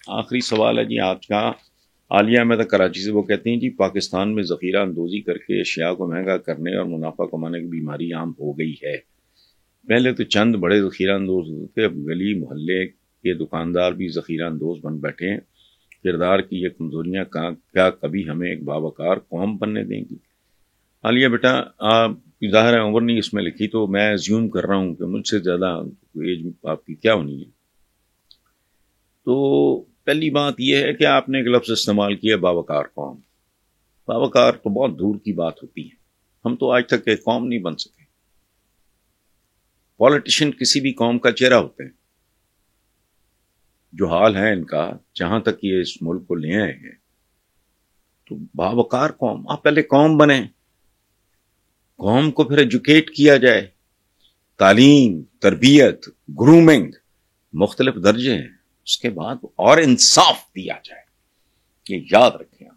آخری سوال ہے جی آج کا عالیہ احمد کراچی سے. وہ کہتی ہیں جی پاکستان میں ذخیرہ اندوزی کر کے اشیاء کو مہنگا کرنے اور منافع کمانے کی بیماری عام ہو گئی ہے. پہلے تو چند بڑے ذخیرہ اندوز ہوتے تھے، اب گلی محلے کے دکاندار بھی ذخیرہ اندوز بن بیٹھے ہیں. کردار کی یہ کمزوریاں کیا کبھی ہمیں ایک باوقار قوم بننے دیں گی؟ عالیہ بیٹا، آپ ظاہر ہے عمر نہیں اس میں لکھی، تو میں زیوم کر رہا ہوں کہ مجھ سے زیادہ ایج آپ کی کیا ہونی ہے. تو پہلی بات یہ ہے کہ آپ نے ایک لفظ استعمال کیا باوقار قوم. باوقار تو بہت دور کی بات ہوتی ہے، ہم تو آج تک ایک قوم نہیں بن سکے. پولیٹیشین کسی بھی قوم کا چہرہ ہوتے ہیں. جو حال ہے ان کا، جہاں تک یہ اس ملک کو لے آئے ہیں، تو باوقار قوم. آپ پہلے قوم بنے، قوم کو پھر ایجوکیٹ کیا جائے. تعلیم، تربیت، گرومنگ، مختلف درجے ہیں. اس کے بعد اور انصاف دیا جائے. یہ یاد رکھیں.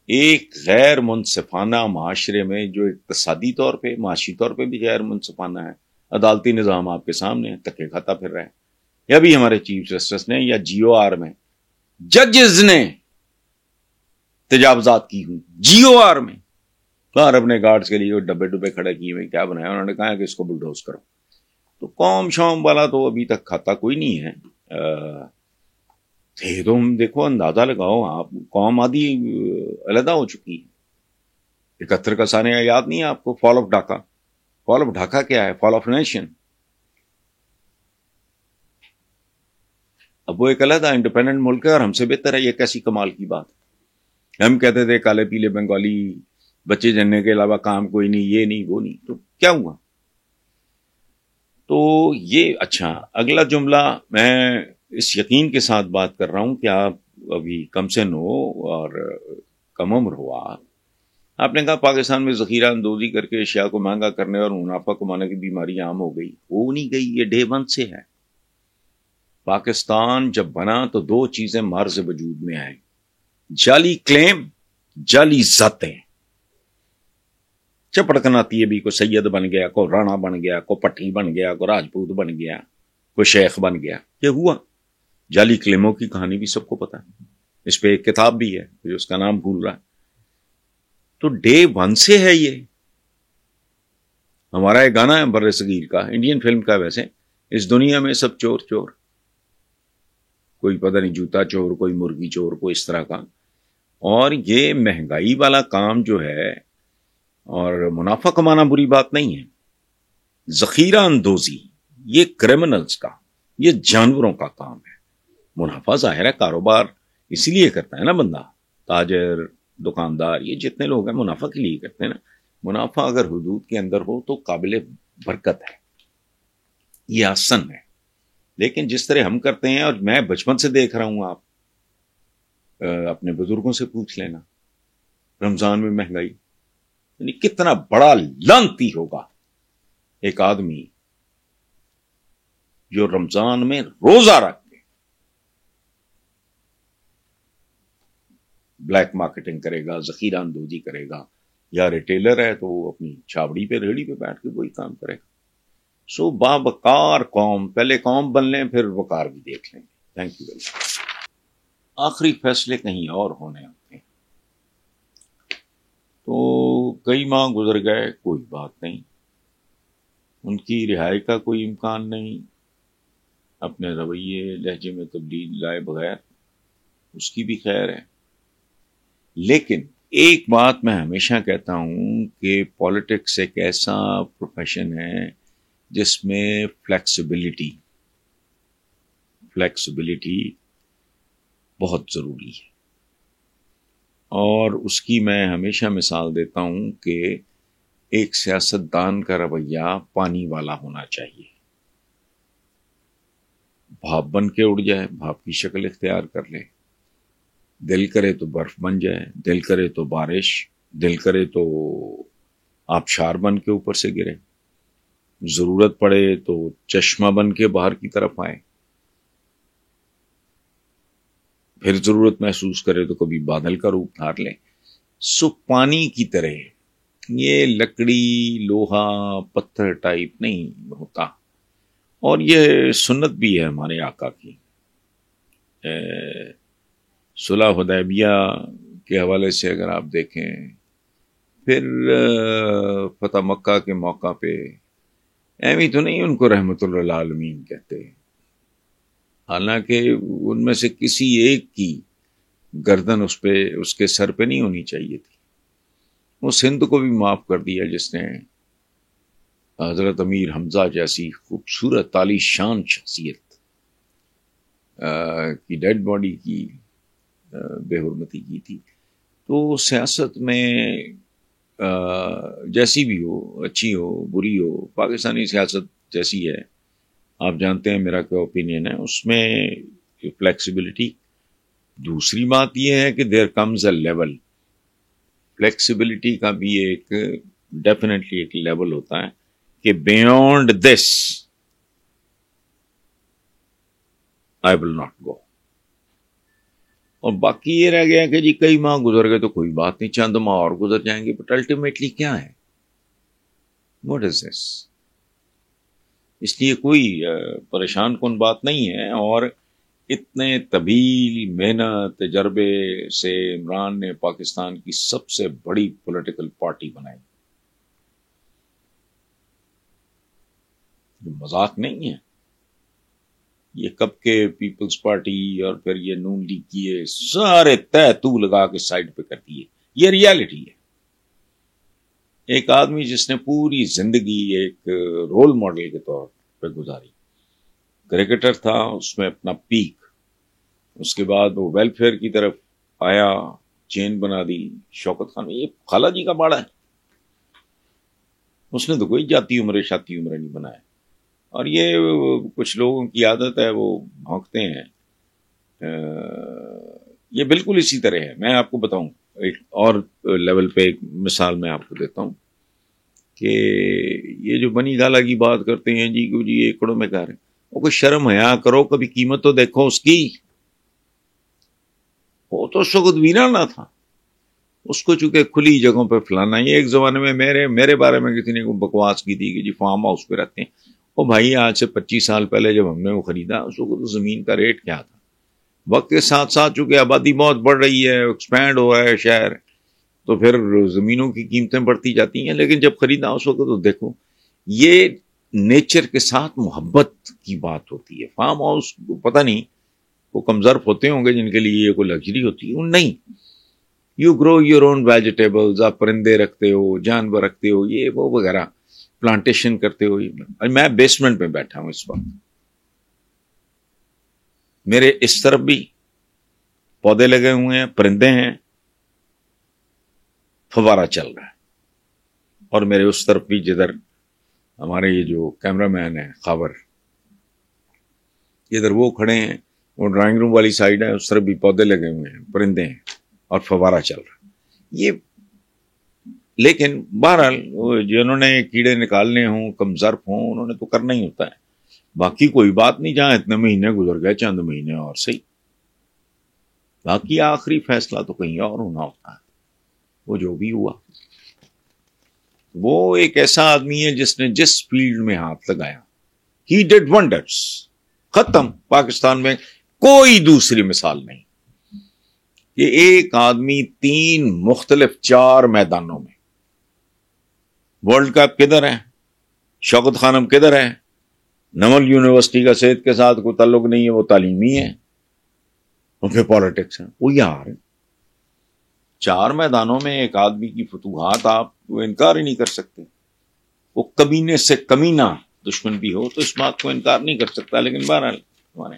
ایک غیر منصفانہ معاشرے میں جو اقتصادی طور پہ، معاشی طور پہ بھی غیر منصفانہ ہے، عدالتی نظام آپ کے سامنے ہے، تکے کھاتا پھر رہے ہیں. یا بھی ہمارے چیف جسٹس نے یا جی او آر میں ججز نے تجاوزات کی ہوئی. جی او آر میں باہر اپنے گارڈز کے لیے ڈبے ڈبے کھڑے کیے ہوئے، کیا بنایا انہوں نے کہا کہ اس کو بلڈوز کرو. تو قوم شوم والا تو ابھی تک کھاتا کوئی نہیں ہے. تھے تو ہم دیکھو، اندازہ لگاؤ آپ، قوم آدھی علیحدہ ہو چکی ہے. 71 کا سانحہ یاد نہیں ہے آپ کو؟ Fall of Dhaka. Fall of Dhaka کیا ہے؟ Fall of nation. اب وہ ایک علیحدہ انڈیپینڈنٹ ملک ہے اور ہم سے بہتر ہے. یہ کیسی کمال کی بات ہے؟ ہم کہتے تھے کالے پیلے بنگالی بچے جننے کے علاوہ کام کوئی نہیں، یہ نہیں وہ نہیں. تو کیا ہوا؟ تو یہ اچھا، اگلا جملہ میں اس یقین کے ساتھ بات کر رہا ہوں کہ آپ ابھی کم سن ہو اور کم عمر ہوا. آپ نے کہا پاکستان میں ذخیرہ اندوزی کر کے اشیاء کو مہنگا کرنے اور منافع کمانے کی بیماری عام ہو گئی. ہو نہیں گئی، یہ ڈے ون سے ہے. پاکستان جب بنا تو دو چیزیں مرز وجود میں آئیں: جعلی کلیم، جعلی ذاتیں. چپڑکن آتی ہے بھی، کوئی سید بن گیا، کوئی رانا بن گیا، کوئی پٹھی بن گیا، کوئی راجپوت بن گیا، کوئی شیخ بن گیا. یہ ہوا. جعلی کلیموں کی کہانی بھی سب کو پتا ہے. اس پہ ایک کتاب بھی ہے، اس کا نام بھول رہا ہے. تو ڈے ون سے ہے یہ. ہمارا ایک گانا ہے بر صغیر کا، انڈین فلم کا ویسے، اس دنیا میں سب چور چور. کوئی پتہ نہیں جوتا چور، کوئی مرغی چور، کوئی اس طرح کا. اور یہ مہنگائی والا کام جو ہے، اور منافع کمانا بری بات نہیں ہے. ذخیرہ اندوزی یہ کرمنلز کا، یہ جانوروں کا کام ہے. منافع ظاہر ہے کاروبار اسی لیے کرتا ہے نا بندہ، تاجر، دکاندار، یہ جتنے لوگ ہیں منافع کے لیے کرتے ہیں نا. منافع اگر حدود کے اندر ہو تو قابل برکت ہے، یہ آسن ہے. لیکن جس طرح ہم کرتے ہیں، اور میں بچپن سے دیکھ رہا ہوں، آپ اپنے بزرگوں سے پوچھ لینا، رمضان میں مہنگائی، یعنی کتنا بڑا لعنتی ہوگا ایک آدمی جو رمضان میں روزہ رکھ کے بلیک مارکیٹنگ کرے گا، ذخیرہ اندوزی کرے گا، یا ریٹیلر ہے تو وہ اپنی چھاوڑی پہ، ریڑھی پہ بیٹھ کے وہی کام کرے گا. سو باوقار قوم، پہلے قوم بن لیں پھر وقار بھی دیکھ لیں. Thank you very much. آخری فیصلے کہیں اور ہونے ہوتے ہیں. تو کئی ماہ گزر گئے، کوئی بات نہیں، ان کی رہائی کا کوئی امکان نہیں. اپنے رویے لہجے میں تبدیل لائے بغیر اس کی بھی خیر ہے. لیکن ایک بات میں ہمیشہ کہتا ہوں کہ پولیٹکس ایک ایسا پروفیشن ہے جس میں فلیکسیبلٹی بہت ضروری ہے. اور اس کی میں ہمیشہ مثال دیتا ہوں کہ ایک سیاستدان کا رویہ پانی والا ہونا چاہیے. بھاپ بن کے اڑ جائے، بھاپ کی شکل اختیار کر لے. دل کرے تو برف بن جائے، دل کرے تو بارش، دل کرے تو آبشار بن کے اوپر سے گرے، ضرورت پڑے تو چشمہ بن کے باہر کی طرف آئے، پھر ضرورت محسوس کرے تو کبھی بادل کا روپ دھار لے. سو پانی کی طرح یہ لکڑی، لوہا، پتھر ٹائپ نہیں ہوتا. اور یہ سنت بھی ہے ہمارے آقا کی. صلح حدیبیہ کے حوالے سے اگر آپ دیکھیں، پھر فتح مکہ کے موقع پہ ایویں تو نہیں ان کو رحمت اللہ العالمین کہتے، حالانکہ ان میں سے کسی ایک کی گردن اس کے سر پہ نہیں ہونی چاہیے تھی. وہ سندھ کو بھی معاف کر دیا جس نے حضرت امیر حمزہ جیسی خوبصورت عالی شان شخصیت کی ڈیڈ باڈی کی بے حرمتی کی تھی. تو سیاست میں جیسی بھی ہو، اچھی ہو بری ہو، پاکستانی سیاست جیسی ہے آپ جانتے ہیں میرا کیا اوپینین ہے اس میں، فلیکسیبلٹی. دوسری بات یہ ہے کہ there comes a level, flexibility کا بھی ایک ڈیفینیٹلی ایک لیول ہوتا ہے کہ beyond this I will not go. اور باقی یہ رہ گیا کہ جی کئی ماہ گزر گئے تو کوئی بات نہیں، چند ماہ اور گزر جائیں گے، بٹ الٹیمیٹلی کیا ہے، واٹ از دس. اس لیے کوئی پریشان کن بات نہیں ہے. اور اتنے طویل محنت تجربے سے عمران نے پاکستان کی سب سے بڑی پولیٹیکل پارٹی بنائی، مذاق نہیں ہے. یہ کب کے پیپلز پارٹی اور پھر یہ نون لیگ کیے سارے تہ تو لگا کے سائڈ پہ کر دیے. یہ ریالٹی ہے. ایک آدمی جس نے پوری زندگی ایک رول ماڈل کے طور پہ گزاری، کرکٹر تھا، اس میں اپنا پیک، اس کے بعد وہ ویلفیئر کی طرف آیا، چین بنا دی. شوکت خان یہ خالہ جی کا باڑا ہے، اس نے تو کوئی جاتی عمرے شاتی عمرے نہیں بنایا. اور یہ کچھ لوگوں کی عادت ہے، وہ بھونکتے ہیں. یہ بالکل اسی طرح ہے. میں آپ کو بتاؤں ایک اور لیول پہ ایک مثال میں آپ کو دیتا ہوں کہ یہ جو بنی گالا کی بات کرتے ہیں جی کہ جی ایکڑوں میں گھر ہے، وہ کوئی شرم حیا کرو، کبھی قیمت تو دیکھو اس کی. وہ تو سخت ویرانہ تھا، اس کو چونکہ کھلی جگہوں پہ فلانا. یہ ایک زمانے میں میرے بارے میں کسی نے بکواس کی تھی کہ جی فارم ہاؤس پہ رہتے ہیں. وہ بھائی آج سے 25 سال پہلے جب ہم نے وہ خریدا اس کو تو زمین کا ریٹ کیا تھا. وقت کے ساتھ ساتھ چونکہ آبادی بہت بڑھ رہی ہے، ایکسپینڈ ہو رہا ہے شہر، تو پھر زمینوں کی قیمتیں بڑھتی جاتی ہیں. لیکن جب خریدا اس وقت تو دیکھو یہ نیچر کے ساتھ محبت کی بات ہوتی ہے. فارم ہاؤس پتہ نہیں وہ کم ظرف ہوتے ہوں گے جن کے لیے یہ کوئی لگژری ہوتی ہے، نہیں. You grow your own vegetables, آپ پرندے رکھتے ہو، جانور رکھتے ہو، یہ وہ وغیرہ، پلانٹیشن کرتے ہو. میں بیسمنٹ میں بیٹھا ہوں اس وقت، میرے اس طرف بھی پودے لگے ہوئے ہیں، پرندے ہیں، فوارہ چل رہا ہے. اور میرے اس طرف بھی جدھر ہمارے یہ جو کیمرہ مین ہے خاور، ادھر وہ کھڑے ہیں، وہ ڈرائنگ روم والی سائڈ ہے، اس طرف بھی پودے لگے ہوئے ہیں، پرندے ہیں اور فوارہ چل رہا ہے. یہ لیکن بہرحال جنہوں نے کیڑے نکالنے ہوں، کم ظرف ہوں، انہوں نے تو کرنا ہی ہوتا ہے. باقی کوئی بات نہیں، جہاں اتنے مہینے گزر گئے چند مہینے اور صحیح، باقی آخری فیصلہ تو کہیں اور ہونا ہوتا ہے. وہ جو بھی ہوا، وہ ایک ایسا آدمی ہے جس نے جس فیلڈ میں ہاتھ لگایا ہی ڈیڈ ونڈرز. ختم. پاکستان میں کوئی دوسری مثال نہیں کہ ایک آدمی 3 مختلف 4 میدانوں میں، ورلڈ کپ کدھر ہے، شوکت خانم کدھر ہے، نمل یونیورسٹی کا صحت کے ساتھ کوئی تعلق نہیں ہے، وہ تعلیمی ہے، اور پھر پالیٹکس ہے. وہ یار 4 میدانوں میں ایک آدمی کی فتوحات آپ وہ انکار ہی نہیں کر سکتے. وہ کمینے سے کمینہ دشمن بھی ہو تو اس بات کو انکار نہیں کر سکتا. لیکن بہرحال ہمارے